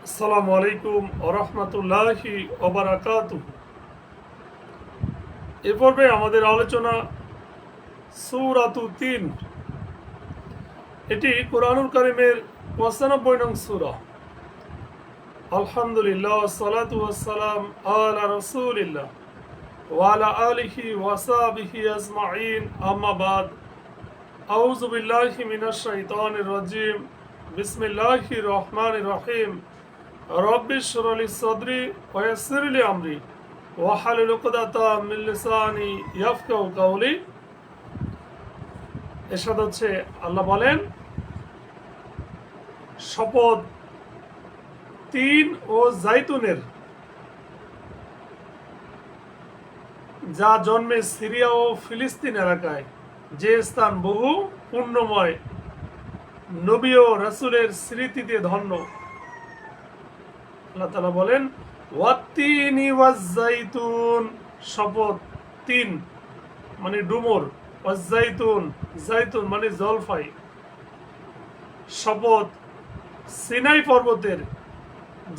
আসসালামু আলাইকুম ওরহমতুল্লাহি ওবারাকাতুহু। এ পর্বে আমাদের আলোচনা সূরাতু তিন। এটি কুরআনুল কারীমের ৯৫ নং সূরা। আলহামদুলিল্লাহ ওয়াসসালাতু ওয়াসসালাম আলা রাসূলিল্লাহ ওয়া আলা আলিহি ওয়া সাহবিহি আজমাইন, আম্মা বাদ। আউযু বিল্লাহি মিনাশ শাইতানির রাজিম। বিসমিল্লাহির রহমানির রহিম। রব্বি ইশরাহ লি সাদরি ওয়া ইয়াসসির লি আমরি ওয়াহলুল উকদাতাম মিন লিসানি ইয়াফকাহু কাওলি। এরশাদ হচ্ছে, আল্লাহ বলেন, শপথ তিন ও জাইতুনের, যা জন্মে সিরিয়া ও ফিলিস্তিন এলাকায়, যে স্থান বহু পুণ্যময়, নবী ও রাসূলের স্মৃতিতে ধন্য। আল্লাহ তাআলা বলেন, ওয়াত্তিনি ওয়াজ-জাইতুন, শপথ তিন মানে ডুমুর, ওয়াজ-জাইতুন জাইতুন মানে জলফাই। শপথ সিনাই পর্বতের,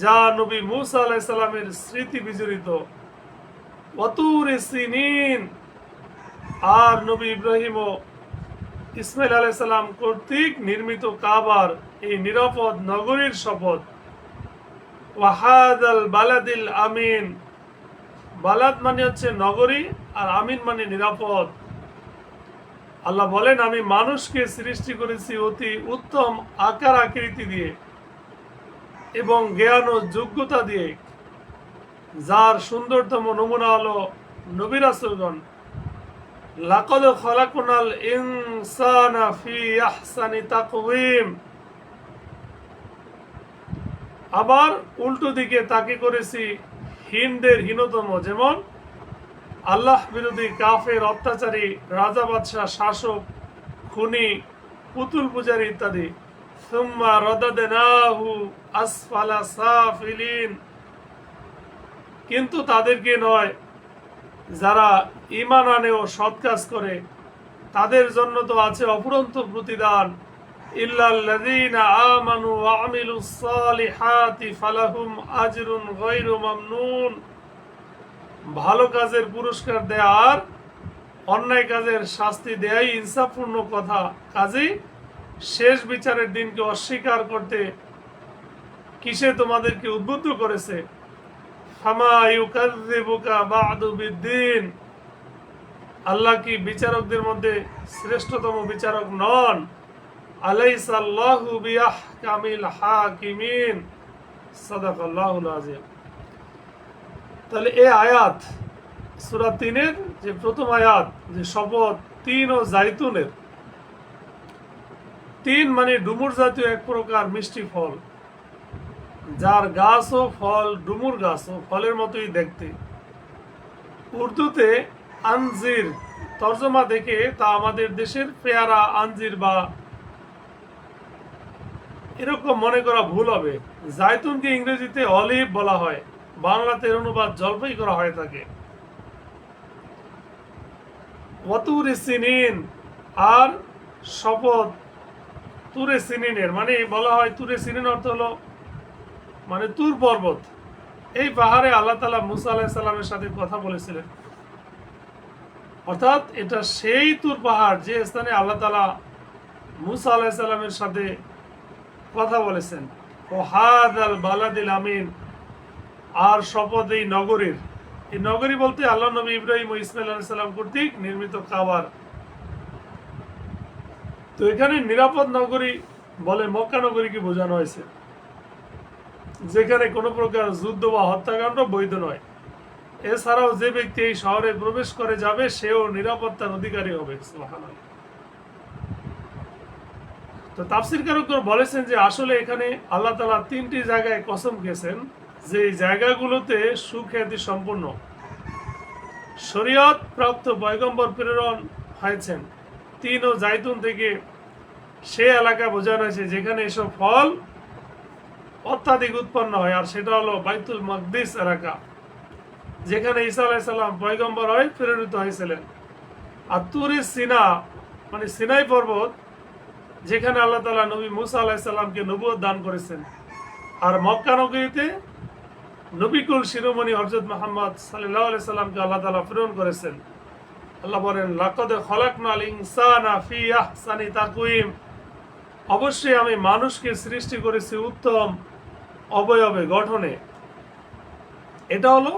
যা নবী মূসা আলাইহিস সালামের স্মৃতি বিজড়িত। ওয়াতুরে সিনিন, আর নবী ইব্রাহিম ও ইসমাইল আলাইহিস সালাম কর্তৃক নির্মিত কাবার এই নিরাপদ নগরীর শপথ। ওয়াহাদাল বালাদিল আমিন, বালাদ মানে হচ্ছে নগরী, আর আমিন মানে নিরাপদ। আল্লাহ বলেন, আমি মানুষকে সৃষ্টি করেছি অতি উত্তম আকার আকৃতি দিয়ে এবং জ্ঞান ও যোগ্যতা দিয়ে, যার সুন্দরতম নমুনা হলো নবী রাসূলগণ। লাকাদ খালাকনাল ইনসানা ফি আহসানি তাকওয়িম, আবার উল্টো দিকে তাকে করেছি হীনদের হীনতম, যেমন আল্লাহ বিরোধী, কাফের, অত্যাচারী, রাজা, বাদশাহ, শাসক, খুনি, পুতুল পূজারী ইত্যাদি। সুম্মা রাদাদনাহু আসফালা সাফিলিন, কিন্তু তাদেরকে নয়, যারা ঈমান আনে ও সৎ কাজ করে, তাদের জন্য তো আছে অফুরন্ত প্রতিদান। ইল্লাল্লাযীনা আমানু ওয়া আমিলুস সালিহাতি ফালাহুম আজরুন গায়রু মামনুন, ভালো কাজের পুরস্কার দেয়া আর অন্যায় কাজের শাস্তি দেয়াই ইনসাফপূর্ণ কথা। কাজেই শেষ বিচারের দিনকে অস্বীকার করতে কিসে তোমাদেরকে উদ্বুদ্ধ করেছে? ফামা ইউকাযযিবুকা বা'দু বিদ্দীন, আল্লাহ কি বিচারকদের মধ্যে শ্রেষ্ঠতম বিচারক নন? আলাইসা আল্লাহু বিআহকামিল হাকিমিন, সাদাকাল্লাহুল আযীম। তাহলে এই আয়াত সূরা ৩-এর যে প্রথম আয়াত, যে শপথ তিন ও জাইতুনের, তিন মানে ডুমুর জাতীয় এক প্রকার মিষ্টি ফল, যার গাছ ও ফল ডুমুর গাছ ও ফলের মতোই দেখতে। উর্দুতে আনজির তর্জমা দেখে তা আমাদের দেশের পেয়ারা, আঞ্জির বা এরকম মনে করা ভুল হবে। জাইতুনকে ইংরেজিতে অলিভ বলা হয়, বাংলাতে অনুবাদ জলপাই করা হয়ে থাকে। ওয়াতুরে সিনিন, আর শপথ তুরে সিনিনের, মানে বলা হয় তুরে সিনিন অর্থ হলো মানে তুর পর্বত। এই পাহাড়ে আল্লাহ তাআলা মূসা আলাইহিস সালামের সাথে কথা বলেছিলেন, অর্থাৎ এটা সেই তুর পাহাড় যে স্থানে আল্লাহ তাআলা মূসা আলাইহিস সালামের সাথে কথা বলেছেন। ও হাদাল বালাদিল আমিন, আর শপথ এই নগরীর, এই নগরী বলতে আল্লাহ নবী ইব্রাহিম ও ইসমাইল আলাইহিস সালাম কর্তৃক নির্মিত কাবার। তো এখানে নিরাপদ নগরী বলে মক্কা নগরীকে বোঝানো হয়েছে, যেখানে কোনো প্রকার যুদ্ধ বা হত্যাকাণ্ড বৈধ নয়। এছাড়াও যে ব্যক্তি এই শহরে প্রবেশ করে যাবে, সেও নিরাপত্তার অধিকারী হবে। সুবহানাল্লাহ। তো তাফসীরকারকগণ বলেছেন যে আসলে এখানে আল্লাহ তাআলা তিনটি জায়গায় কসম খেয়েছেন, যে এই জায়গাগুলোতে সুখ্যাতি সম্পন্ন, শরীয়ত প্রাপ্ত পয়গম্বর প্রেরণ হয়েছেন। তিন ও জাইতুন থেকে সে এলাকা বোঝানো হয়েছে যেখানে এসব ফল অত্যাধিক উৎপন্ন হয়, আর সেটা হলো বাইতুল মাকদিস এলাকা, যেখানে ঈসা আলাইহিস সালাম পয়গম্বর হয়ে প্রেরিত হয়েছিলেন। আর তুরে সিনা মানে সিনাই পর্বত, যেখানে আল্লাহ তাআলা নবী মূসা আলাইহিস সালামকে নবুয়ত দান করেছেন। আর মক্কা নগরীতে নবিকুল শিরোমণি হযরত মুহাম্মদ সাল্লাল্লাহু আলাইহি সাল্লামকে আল্লাহ তাআলা প্রেরণ করেছেন। আল্লাহ বলেন, লাকাদ খালাকনাল ইনসানা ফি আহসানি তাকওয়িম, অবশ্যই আমি মানুষকে সৃষ্টি করেছি উত্তম অবয়বে গঠনে। এটা হলো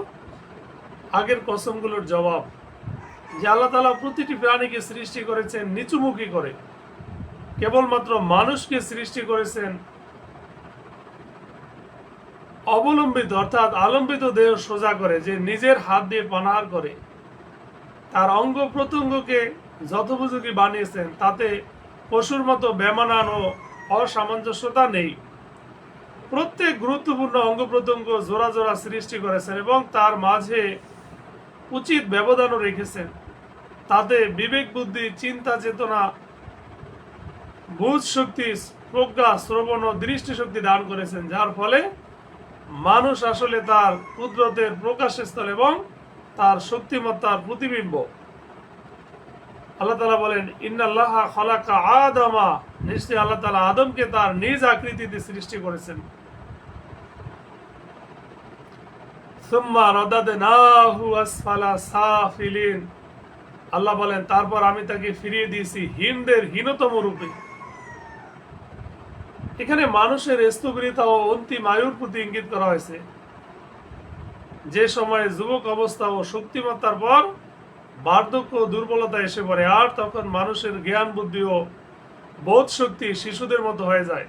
আগের কসমগুলোর জবাব, যে আল্লাহ তাআলা প্রতিটি প্রাণীকে সৃষ্টি করেছেন নিচুমুখী করে, কেবলমাত্র মানুষকে সৃষ্টি করেছেন অবলম্বিত অর্থাৎ আলম্বিত দেহ সোজা করে, যে নিজের হাত দিয়ে পানাহার করে। তার অঙ্গ প্রত্যঙ্গকে যথোপযোগী বানিয়েছেন, তাতে পশুর মতো বেমানান ও অসামঞ্জস্যতা নেই। প্রত্যেক গুরুত্বপূর্ণ অঙ্গ প্রত্যঙ্গ জোড়া জোড়া সৃষ্টি করেছেন এবং তার মাঝে উচিত ব্যবধানও রেখেছেন। তাতে বিবেক বুদ্ধি, চিন্তা চেতনা, বুঝ শক্তি, প্রজ্ঞা, শ্রবণ ও দৃষ্টিশক্তি দান করেছেন, যার ফলে মানুষ আসলে তার কুদরতের প্রকাশস্থল এবং তার শক্তিমত্তার প্রতিবিম্ব। আল্লাহ তাআলা বলেন, ইন্নাল্লাহা খালাকা আদামা, নিশ্চয়ই আল্লাহ তাআলা আদমকে তার নিজ আকৃতিতে সৃষ্টি করেছেন। সুম্মা রাদাদনাহু আসফালা সাফিলিন, আল্লাহ বলেন তারপর আমি তাকে ফিরিয়ে দিয়েছি হীনদের হীনতম রূপে। এখানে মানুষের স্থবিরতা ও অন্তিম আয়ুর প্রতি ইঙ্গিত করা হয়েছে, যে সময়ে যুবক অবস্থা ও শক্তিমত্তার পর বার্ধক্য ও দুর্বলতা এসে পড়ে, আর তখন মানুষের জ্ঞান বুদ্ধি ও বোধ শক্তি শিশুদের মতো হয়ে যায়।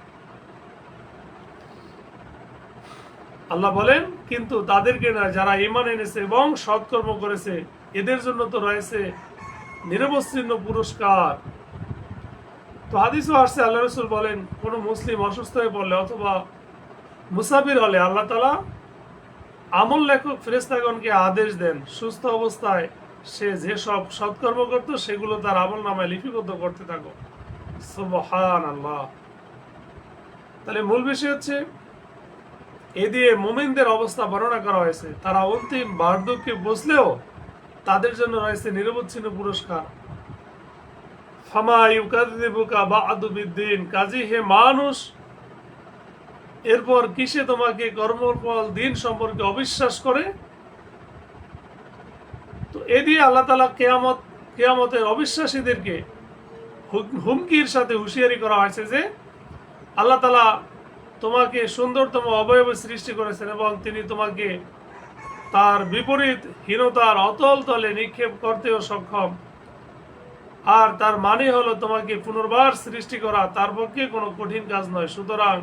আল্লাহ বলেন, কিন্তু তাদেরকে না, যারা ঈমান এনেছে এবং সৎকর্ম করেছে, এদের জন্য তো রয়েছে নিরবচ্ছিন্ন পুরস্কার। তো হাদিসও আসছে, আল্লাহ রাসূল বলেন, কোন মুসলিম অসুস্থ হয়ে পড়লে অথবা মুসাফির হলে আল্লাহ তাআলা আমল লেখক ফেরেশতাগণকে আদেশ দেন, সুস্থ অবস্থায় সে যেসব সৎকর্ম করত সেগুলো তার আমল নামায় লিপিবদ্ধ করতে থাকো। সুবহানাল্লাহ। তাহলে মূল বিষয় হচ্ছে, এ দিয়ে মুমিনদের অবস্থা বর্ণনা করা হয়েছে। তারা অন্তিম বার্ধক্যে বসলেও তাদের জন্য রয়েছে নিরবচ্ছিন্ন পুরস্কার। ফামা ইউকাযযিবুকা বা'দু বিদ্দিন, কাজী হে মানুষ, এরপর কিসে তোমাকে কর্মফল দিন সম্পর্কে অবিশ্বাস করে। তো এ দিয়ে আল্লাহ তাআলা কিয়ামতের অবিশ্বাসীদেরকে হুমকির সাথে হুঁশিয়ারি করা হয়েছে যে আল্লাহ তাআলা তোমাকে সুন্দরতম অবয়বে সৃষ্টি করেছেন এবং তিনি তোমাকে তার বিপরীত হীনতার অতল তলে নিক্ষেপ করতেও সক্ষম। আর তার মানে হলো তোমাকে পুনর্বার সৃষ্টি করা তার পক্ষে কোনো কঠিন কাজ নয়। সুতরাং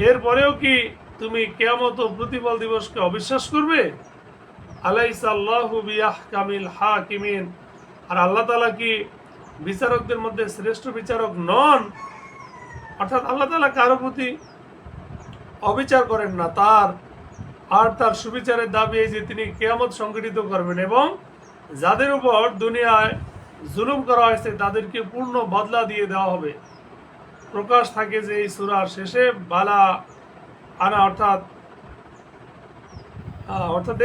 এরপরেও কি তুমি কিয়ামত ও প্রতিফল দিবসকে অবিশ্বাস করবে? আলাইসা আল্লাহু বিআহকামিল হাকিমিন, আর আল্লাহ তাআলা কি বিচারকদের মধ্যে শ্রেষ্ঠ বিচারক নন? অর্থাৎ আল্লাহ তাআলা কারো প্রতি অবিচার করেন না। তার সুবিচারের দাবি এই যে তিনি কিয়ামত সংগঠিত করবেন এবং যাদের উপর দুনিয়ায় জুলুম করা হয়েছে তাদেরকে পূর্ণ বদলা দিয়ে দেওয়া হবে। প্রকাশ থাকে যে এই সূরার শেষে বালা আনা অর্থাৎ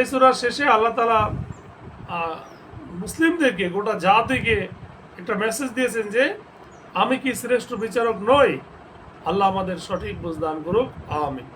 এই সূরার শেষে আল্লাহ তাআলা মুসলিমদেরকে, গোটা জাতিকে একটা মেসেজ দিয়েছেন যে আমি কি শ্রেষ্ঠ বিচারক নই? আল্লাহ আমাদের সঠিক বুঝ দান করুক, আমিন।